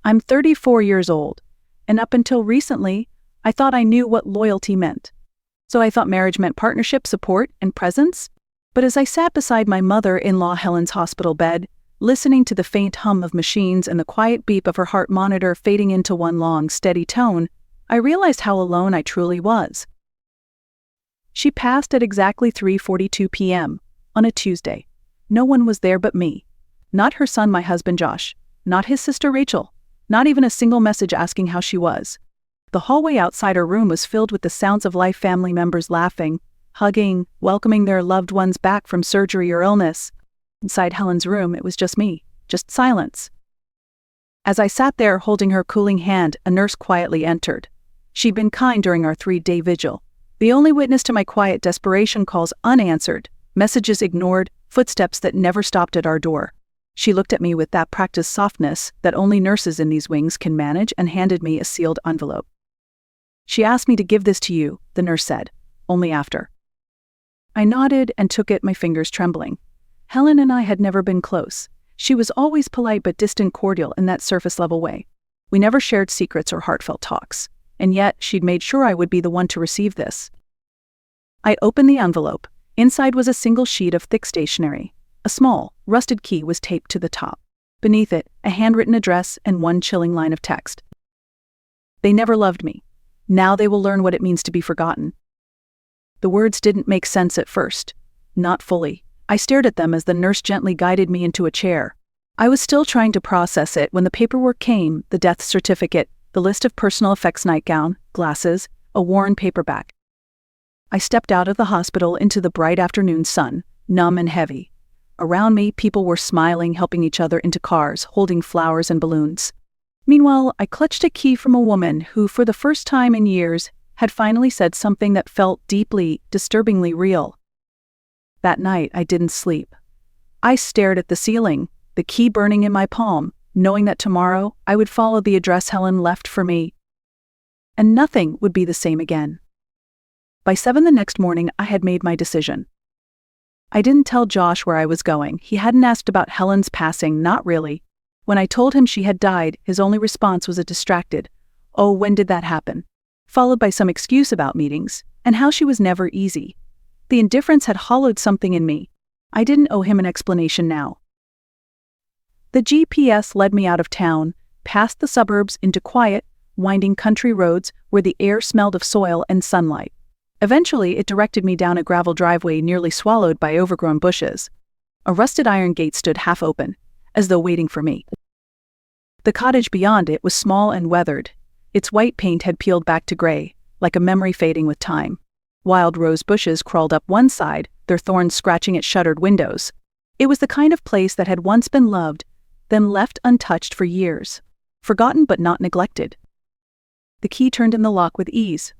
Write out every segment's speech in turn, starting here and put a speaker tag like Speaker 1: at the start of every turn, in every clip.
Speaker 1: I'm 34 years old, and up until recently, I thought I knew what loyalty meant. So I thought marriage meant partnership, support, and presence. But as I sat beside my mother-in-law Helen's hospital bed, listening to the faint hum of machines and the quiet beep of her heart monitor fading into one long, steady tone, I realized how alone I truly was. She passed at exactly 3:42 p.m. on a Tuesday. No one was there but me. Not her son, my husband Josh. Not his sister Rachel. Not even a single message asking how she was. The hallway outside her room was filled with the sounds of life, family members laughing, hugging, welcoming their loved ones back from surgery or illness. Inside Helen's room, it was just me, just silence. As I sat there holding her cooling hand, a nurse quietly entered. She'd been kind during our 3-day vigil. The only witness to my quiet desperation, calls unanswered, messages ignored, footsteps that never stopped at our door. She looked at me with that practiced softness that only nurses in these wings can manage and handed me a sealed envelope. She asked me to give this to you, the nurse said, only after. I nodded and took it, my fingers trembling. Helen and I had never been close. She was always polite but distant, cordial in that surface-level way. We never shared secrets or heartfelt talks, and yet she'd made sure I would be the one to receive this. I opened the envelope. Inside was a single sheet of thick stationery. A small, rusted key was taped to the top. Beneath it, a handwritten address and one chilling line of text. They never loved me. Now they will learn what it means to be forgotten. The words didn't make sense at first. Not fully. I stared at them as the nurse gently guided me into a chair. I was still trying to process it when the paperwork came, the death certificate, the list of personal effects, nightgown, glasses, a worn paperback. I stepped out of the hospital into the bright afternoon sun, numb and heavy. Around me, people were smiling, helping each other into cars, holding flowers and balloons. Meanwhile, I clutched a key from a woman who, for the first time in years, had finally said something that felt deeply, disturbingly real. That night, I didn't sleep. I stared at the ceiling, the key burning in my palm, knowing that tomorrow I would follow the address Helen left for me. And nothing would be the same again. By 7 the next morning, I had made my decision. I didn't tell Josh where I was going. He hadn't asked about Helen's passing, not really. When I told him she had died, his only response was a distracted, "Oh, when did that happen?" followed by some excuse about meetings, and how she was never easy. The indifference had hollowed something in me. I didn't owe him an explanation now. The GPS led me out of town, past the suburbs into quiet, winding country roads where the air smelled of soil and sunlight. Eventually, it directed me down a gravel driveway nearly swallowed by overgrown bushes. A rusted iron gate stood half open, as though waiting for me. The cottage beyond it was small and weathered. Its white paint had peeled back to gray, like a memory fading with time. Wild rose bushes crawled up one side, their thorns scratching at shuttered windows. It was the kind of place that had once been loved, then left untouched for years. Forgotten but not neglected. The key turned in the lock with ease.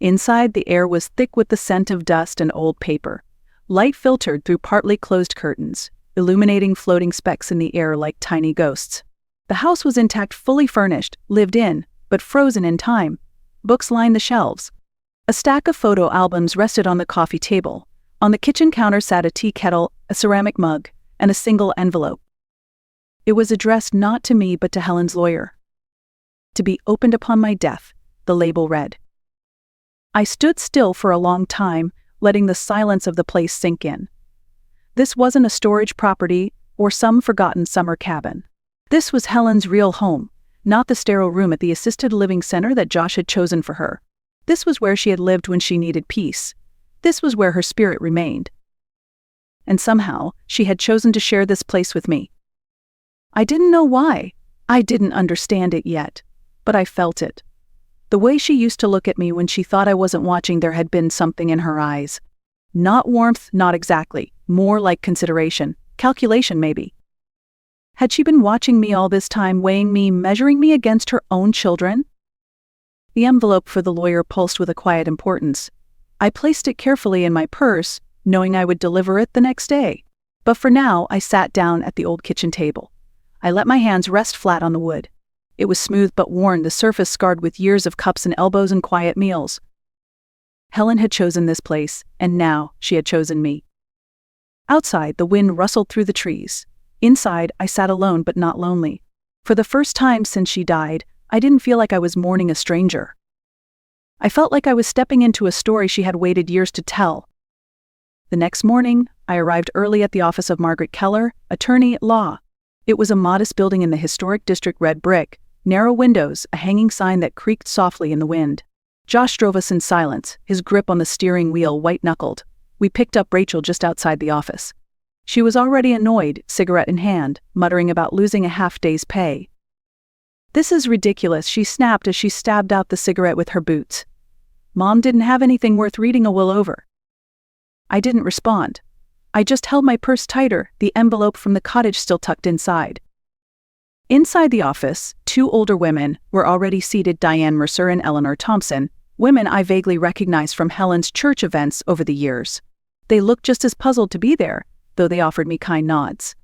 Speaker 1: Inside, the air was thick with the scent of dust and old paper. Light filtered through partly closed curtains, illuminating floating specks in the air like tiny ghosts. The house was intact, fully furnished, lived in, but frozen in time. Books lined the shelves. A stack of photo albums rested on the coffee table. On the kitchen counter sat a tea kettle, a ceramic mug, and a single envelope. It was addressed not to me but to Helen's lawyer. To be opened upon my death, the label read. I stood still for a long time, letting the silence of the place sink in. This wasn't a storage property or some forgotten summer cabin. This was Helen's real home, not the sterile room at the assisted living center that Josh had chosen for her. This was where she had lived when she needed peace. This was where her spirit remained. And somehow, she had chosen to share this place with me. I didn't know why. I didn't understand it yet, but I felt it. The way she used to look at me when she thought I wasn't watching, there had been something in her eyes. Not warmth, not exactly, more like consideration, calculation maybe. Had she been watching me all this time, weighing me, measuring me against her own children? The envelope for the lawyer pulsed with a quiet importance. I placed it carefully in my purse, knowing I would deliver it the next day. But for now, I sat down at the old kitchen table. I let my hands rest flat on the wood. It was smooth but worn, the surface scarred with years of cups and elbows and quiet meals. Helen had chosen this place, and now she had chosen me. Outside, the wind rustled through the trees. Inside, I sat alone but not lonely. For the first time since she died, I didn't feel like I was mourning a stranger. I felt like I was stepping into a story she had waited years to tell. The next morning, I arrived early at the office of Margaret Keller, attorney at law. It was a modest building in the historic district, red brick, narrow windows, a hanging sign that creaked softly in the wind. Josh drove us in silence, his grip on the steering wheel white-knuckled. We picked up Rachel just outside the office. She was already annoyed, cigarette in hand, muttering about losing a half-day's pay. "This is ridiculous," she snapped as she stabbed out the cigarette with her boots. "Mom didn't have anything worth reading a will over." I didn't respond. I just held my purse tighter, the envelope from the cottage still tucked inside. Inside the office, two older women were already seated, Diane Mercer and Eleanor Thompson, women I vaguely recognized from Helen's church events over the years. They looked just as puzzled to be there, though they offered me kind nods.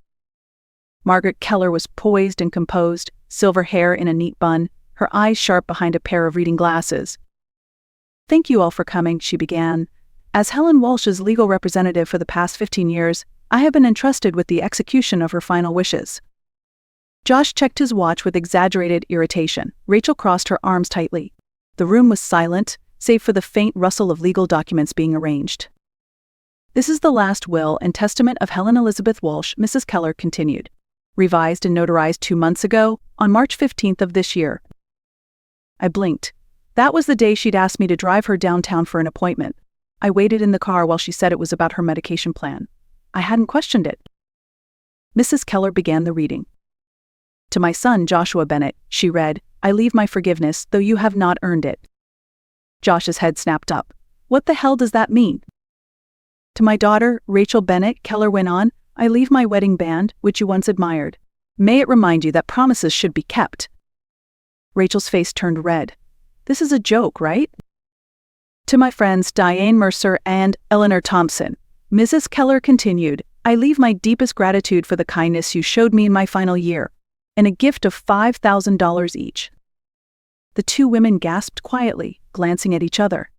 Speaker 1: Margaret Keller was poised and composed, silver hair in a neat bun, her eyes sharp behind a pair of reading glasses. "Thank you all for coming," she began. "As Helen Walsh's legal representative for the past 15 years, I have been entrusted with the execution of her final wishes." Josh checked his watch with exaggerated irritation. Rachel crossed her arms tightly. The room was silent, save for the faint rustle of legal documents being arranged. "This is the last will and testament of Helen Elizabeth Walsh," Mrs. Keller continued. "Revised and notarized 2 months ago, on March 15th of this year." I blinked. That was the day she'd asked me to drive her downtown for an appointment. I waited in the car while she said it was about her medication plan. I hadn't questioned it. Mrs. Keller began the reading. "To my son, Joshua Bennett," she read, "I leave my forgiveness, though you have not earned it." Josh's head snapped up. "What the hell does that mean?" "To my daughter, Rachel Bennett," Keller went on, "I leave my wedding band, which you once admired. May it remind you that promises should be kept." Rachel's face turned red. "This is a joke, right?" "To my friends Diane Mercer and Eleanor Thompson," Mrs. Keller continued, "I leave my deepest gratitude for the kindness you showed me in my final year, and a gift of $5,000 each." The two women gasped quietly, glancing at each other.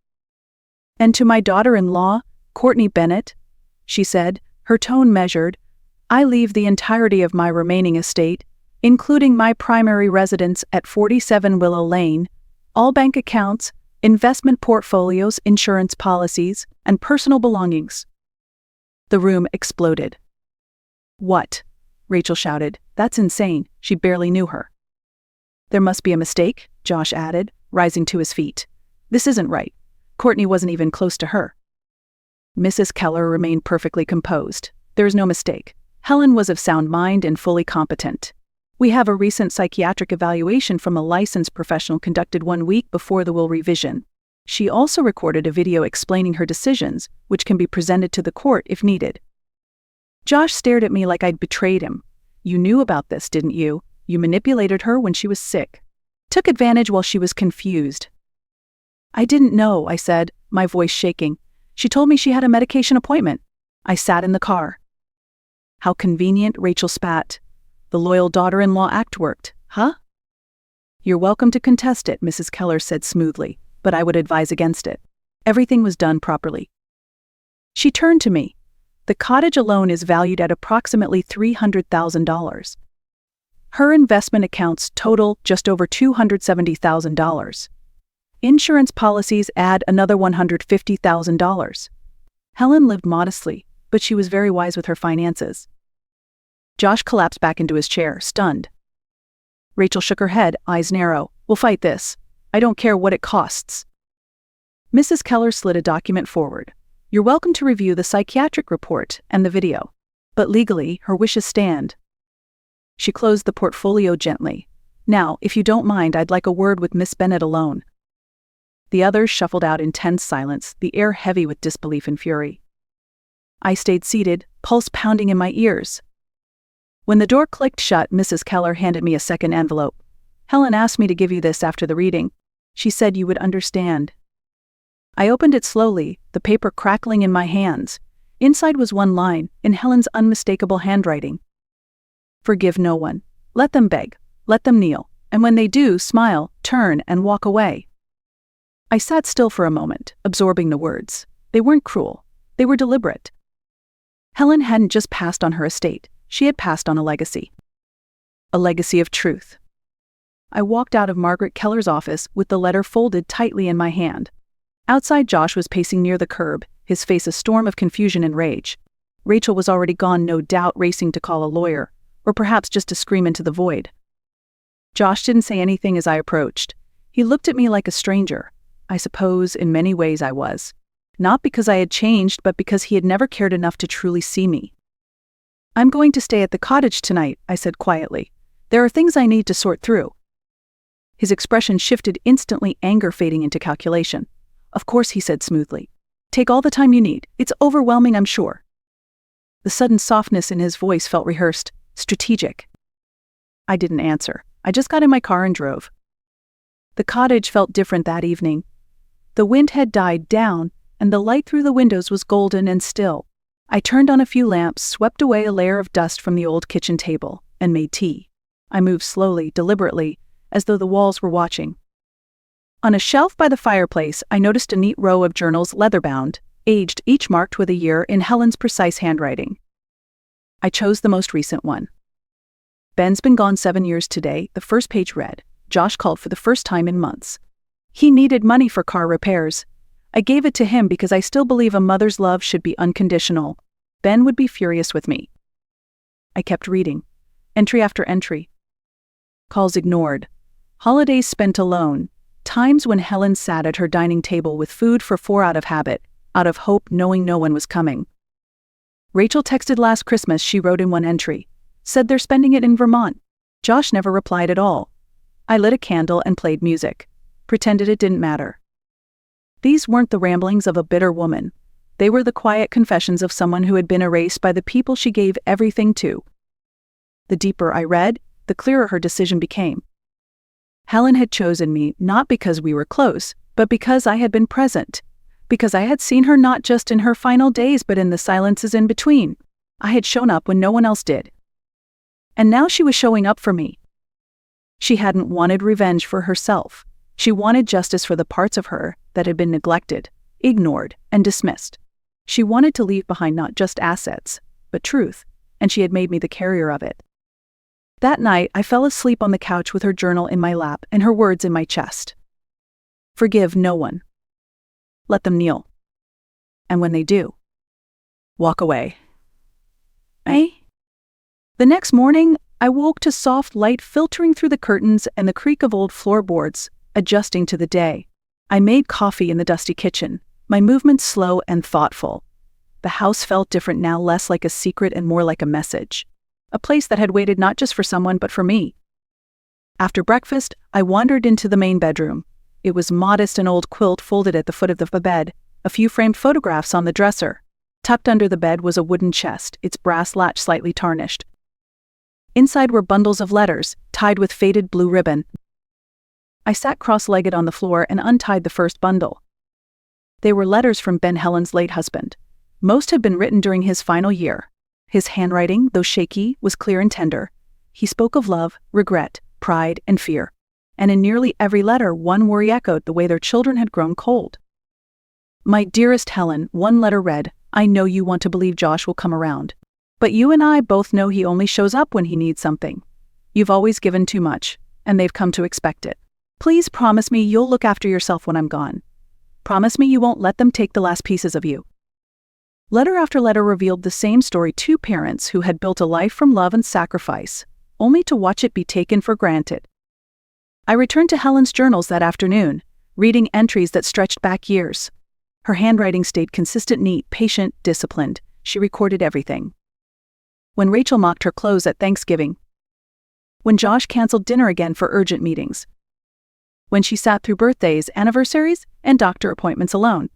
Speaker 1: "And to my daughter-in-law, Courtney Bennett," she said, her tone measured, "I leave the entirety of my remaining estate, including my primary residence at 47 Willow Lane, all bank accounts, investment portfolios, insurance policies, and personal belongings." The room exploded. "What?" Rachel shouted. "That's insane." She barely knew her. "There must be a mistake," Josh added, rising to his feet. "This isn't right. Courtney wasn't even close to her." Mrs. Keller remained perfectly composed. "There is no mistake. Helen was of sound mind and fully competent. We have a recent psychiatric evaluation from a licensed professional conducted 1 week before the will revision. She also recorded a video explaining her decisions, which can be presented to the court if needed." Josh stared at me like I'd betrayed him. "You knew about this, didn't you? You manipulated her when she was sick. Took advantage while she was confused." "I didn't know," I said, my voice shaking. "She told me she had a medication appointment." I sat in the car. "How convenient," Rachel spat. "The loyal daughter-in-law act worked, huh?" "You're welcome to contest it," Mrs. Keller said smoothly, "but I would advise against it. Everything was done properly." She turned to me. "The cottage alone is valued at approximately $300,000. Her investment accounts total just over $270,000. Insurance policies add another $150,000. Helen lived modestly, but she was very wise with her finances." Josh collapsed back into his chair, stunned. Rachel shook her head, eyes narrow. "We'll fight this. I don't care what it costs." Mrs. Keller slid a document forward. "You're welcome to review the psychiatric report and the video. But legally, her wishes stand." She closed the portfolio gently. "Now, if you don't mind, I'd like a word with Miss Bennett alone." The others shuffled out in tense silence, the air heavy with disbelief and fury. I stayed seated, pulse pounding in my ears. When the door clicked shut, Mrs. Keller handed me a second envelope. "Helen asked me to give you this after the reading. She said you would understand." I opened it slowly, the paper crackling in my hands. Inside was one line, in Helen's unmistakable handwriting. "Forgive no one. Let them beg. Let them kneel. And when they do, smile, turn, and walk away." I sat still for a moment, absorbing the words. They weren't cruel. They were deliberate. Helen hadn't just passed on her estate. She had passed on a legacy. A legacy of truth. I walked out of Margaret Keller's office with the letter folded tightly in my hand. Outside, Josh was pacing near the curb, his face a storm of confusion and rage. Rachel was already gone, no doubt racing to call a lawyer, or perhaps just to scream into the void. Josh didn't say anything as I approached. He looked at me like a stranger. I suppose in many ways I was. Not because I had changed, but because he had never cared enough to truly see me. "I'm going to stay at the cottage tonight," I said quietly. "There are things I need to sort through." His expression shifted instantly, anger fading into calculation. "Of course," he said smoothly. "Take all the time you need. It's overwhelming, I'm sure." The sudden softness in his voice felt rehearsed, strategic. I didn't answer. I just got in my car and drove. The cottage felt different that evening. The wind had died down, and the light through the windows was golden and still. I turned on a few lamps, swept away a layer of dust from the old kitchen table, and made tea. I moved slowly, deliberately, as though the walls were watching. On a shelf by the fireplace, I noticed a neat row of journals, leather-bound, aged, each marked with a year in Helen's precise handwriting. I chose the most recent one. "Ben's been gone 7 years today," the first page read. "Josh called for the first time in months. He needed money for car repairs. I gave it to him because I still believe a mother's love should be unconditional. Ben would be furious with me." I kept reading. Entry after entry. Calls ignored. Holidays spent alone. Times when Helen sat at her dining table with food for 4 out of habit, out of hope, knowing no one was coming. "Rachel texted last Christmas," she wrote in one entry. "Said they're spending it in Vermont." Josh never replied at all. I lit a candle and played music. Pretended it didn't matter. These weren't the ramblings of a bitter woman. They were the quiet confessions of someone who had been erased by the people she gave everything to. The deeper I read, the clearer her decision became. Helen had chosen me not because we were close, but because I had been present. Because I had seen her not just in her final days but in the silences in between. I had shown up when no one else did. And now she was showing up for me. She hadn't wanted revenge for herself. She wanted justice for the parts of her that had been neglected, ignored, and dismissed. She wanted to leave behind not just assets, but truth, and she had made me the carrier of it. That night, I fell asleep on the couch with her journal in my lap and her words in my chest. Forgive no one. Let them kneel. And when they do, walk away. The next morning, I woke to soft light filtering through the curtains and the creak of old floorboards, adjusting to the day. I made coffee in the dusty kitchen, my movements slow and thoughtful. The house felt different now, less like a secret and more like a message. A place that had waited not just for someone but for me. After breakfast, I wandered into the main bedroom. It was modest, an old quilt folded at the foot of the bed, a few framed photographs on the dresser. Tucked under the bed was a wooden chest, its brass latch slightly tarnished. Inside were bundles of letters, tied with faded blue ribbon. I sat cross-legged on the floor and untied the first bundle. They were letters from Ben, Helen's late husband. Most had been written during his final year. His handwriting, though shaky, was clear and tender. He spoke of love, regret, pride, and fear. And in nearly every letter, one worry echoed the way their children had grown cold. "My dearest Helen," one letter read, "I know you want to believe Josh will come around. But you and I both know he only shows up when he needs something. You've always given too much, and they've come to expect it. Please promise me you'll look after yourself when I'm gone. Promise me you won't let them take the last pieces of you." Letter after letter revealed the same story: two parents who had built a life from love and sacrifice, only to watch it be taken for granted. I returned to Helen's journals that afternoon, reading entries that stretched back years. Her handwriting stayed consistent, neat, patient, disciplined. She recorded everything. When Rachel mocked her clothes at Thanksgiving. When Josh canceled dinner again for urgent meetings. When she sat through birthdays, anniversaries, and doctor appointments alone.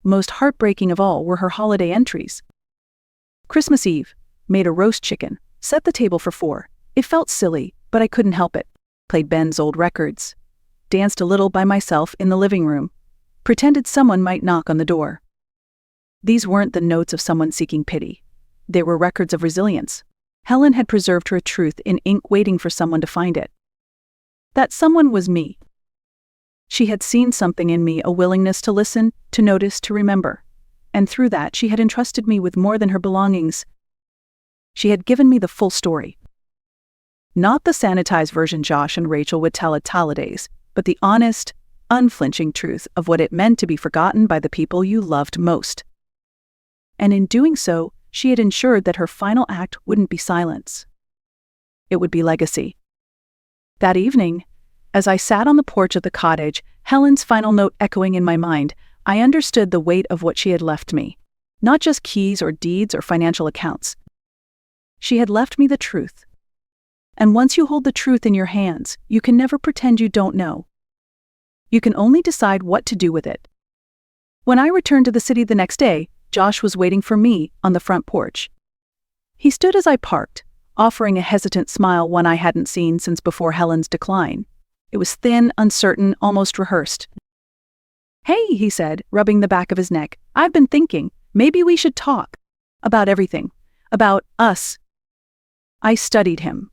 Speaker 1: Most heartbreaking of all were her holiday entries. Christmas Eve, made a roast chicken, set the table for 4. It felt silly, but I couldn't help it. Played Ben's old records. Danced a little by myself in the living room. Pretended someone might knock on the door. These weren't the notes of someone seeking pity. They were records of resilience. Helen had preserved her truth in ink, waiting for someone to find it. That someone was me. She had seen something in me, a willingness to listen, to notice, to remember. And through that, she had entrusted me with more than her belongings. She had given me the full story. Not the sanitized version Josh and Rachel would tell at Taladays, but the honest, unflinching truth of what it meant to be forgotten by the people you loved most. And in doing so, she had ensured that her final act wouldn't be silence. It would be legacy. That evening, as I sat on the porch of the cottage, Helen's final note echoing in my mind, I understood the weight of what she had left me. Not just keys or deeds or financial accounts. She had left me the truth. And once you hold the truth in your hands, you can never pretend you don't know. You can only decide what to do with it. When I returned to the city the next day, Josh was waiting for me on the front porch. He stood as I parked, offering a hesitant smile, one I hadn't seen since before Helen's decline. It was thin, uncertain, almost rehearsed. "Hey," he said, rubbing the back of his neck, "I've been thinking, maybe we should talk. About everything. About us." I studied him.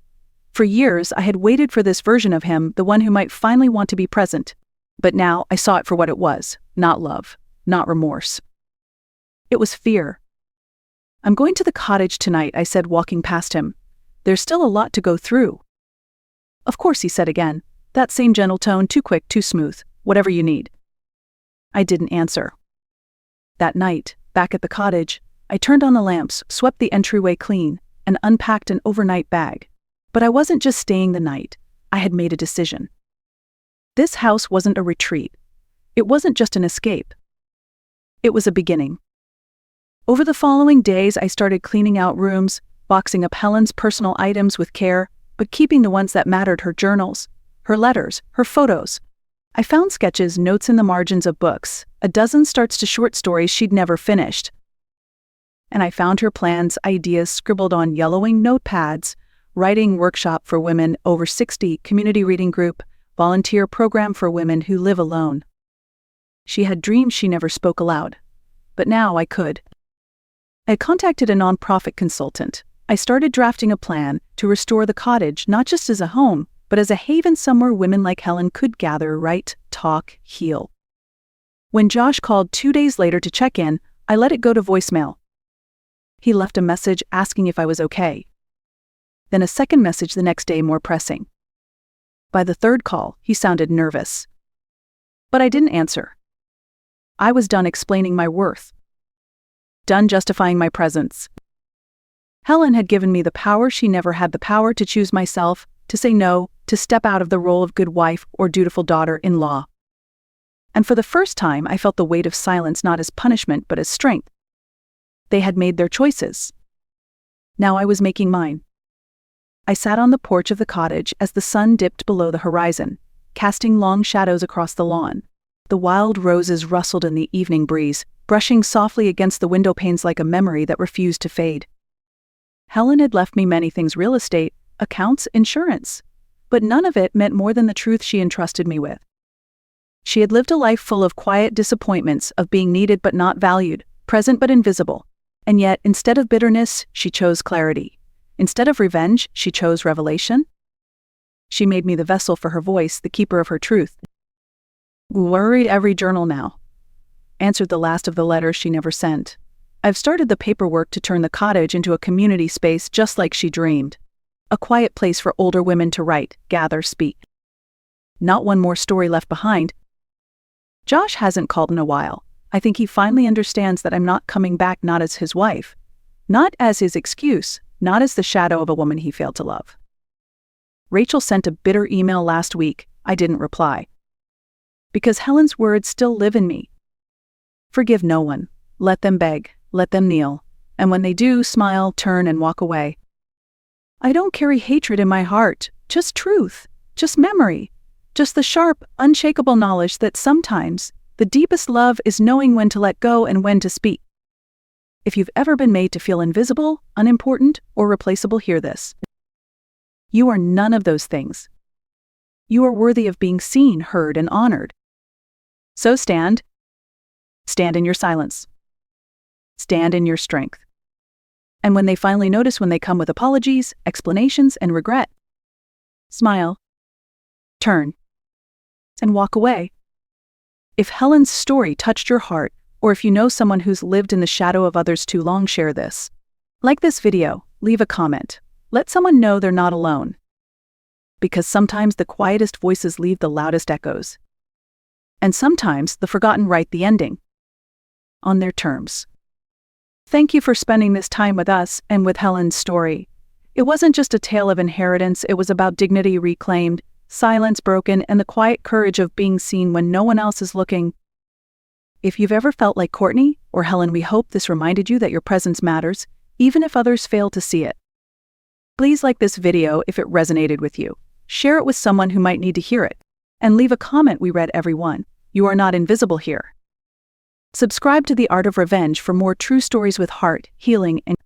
Speaker 1: For years, I had waited for this version of him, the one who might finally want to be present. But now I saw it for what it was, not love, not remorse. It was fear. "I'm going to the cottage tonight," I said, walking past him. "There's still a lot to go through." "Of course," he said again, that same gentle tone, too quick, too smooth, "whatever you need." I didn't answer. That night, back at the cottage, I turned on the lamps, swept the entryway clean, and unpacked an overnight bag. But I wasn't just staying the night. I had made a decision. This house wasn't a retreat. It wasn't just an escape. It was a beginning. Over the following days, I started cleaning out rooms, boxing up Helen's personal items with care, but keeping the ones that mattered: her journals, her letters, her photos. I found sketches, notes in the margins of books, a dozen starts to short stories she'd never finished. And I found her plans, ideas scribbled on yellowing notepads: writing workshop for women over 60, community reading group, volunteer program for women who live alone. She had dreams she never spoke aloud. But now I could. I contacted a nonprofit consultant. I started drafting a plan to restore the cottage not just as a home, but as a haven somewhere women like Helen could gather, write, talk, heal. When Josh called 2 days later to check in, I let it go to voicemail. He left a message asking if I was okay. Then a second message the next day, more pressing. By the third call, he sounded nervous. But I didn't answer. I was done explaining my worth. Done justifying my presence. Helen had given me the power she never had the power to choose myself, to say no, to step out of the role of good wife or dutiful daughter-in-law. And for the first time, I felt the weight of silence not as punishment but as strength. They had made their choices. Now I was making mine. I sat on the porch of the cottage as the sun dipped below the horizon, casting long shadows across the lawn. The wild roses rustled in the evening breeze, brushing softly against the window panes like a memory that refused to fade. Helen had left me many things: real estate, accounts, insurance. But none of it meant more than the truth she entrusted me with. She had lived a life full of quiet disappointments, of being needed but not valued, present but invisible. And yet, instead of bitterness, she chose clarity. Instead of revenge, she chose revelation. She made me the vessel for her voice, the keeper of her truth. "Worried every journal now," answered the last of the letters she never sent. "I've started the paperwork to turn the cottage into a community space just like she dreamed. A quiet place for older women to write, gather, speak. Not one more story left behind." Josh hasn't called in a while. I think he finally understands that I'm not coming back, not as his wife, not as his excuse, not as the shadow of a woman he failed to love. Rachel sent a bitter email last week. I didn't reply. Because Helen's words still live in me. Forgive no one. Let them beg. Let them kneel. And when they do, smile, turn, and walk away. I don't carry hatred in my heart, just truth, just memory, just the sharp, unshakable knowledge that sometimes the deepest love is knowing when to let go and when to speak. If you've ever been made to feel invisible, unimportant, or replaceable, hear this. You are none of those things. You are worthy of being seen, heard, and honored. So stand. Stand in your silence. Stand in your strength. And when they finally notice, when they come with apologies, explanations, and regret, smile, turn, and walk away. If Helen's story touched your heart, or if you know someone who's lived in the shadow of others too long, share this. Like this video, leave a comment. Let someone know they're not alone. because sometimes the quietest voices leave the loudest echoes. And sometimes the forgotten write the ending. On their terms. Thank you for spending this time with us and with Helen's story. It wasn't just a tale of inheritance, it was about dignity reclaimed, silence broken, and the quiet courage of being seen when no one else is looking. If you've ever felt like Courtney or Helen, we hope this reminded you that your presence matters, even if others fail to see it. Please like this video if it resonated with you. Share it with someone who might need to hear it. And leave a comment. We read every one. You are not invisible here. Subscribe to The Art of Revenge for more true stories with heart, healing, and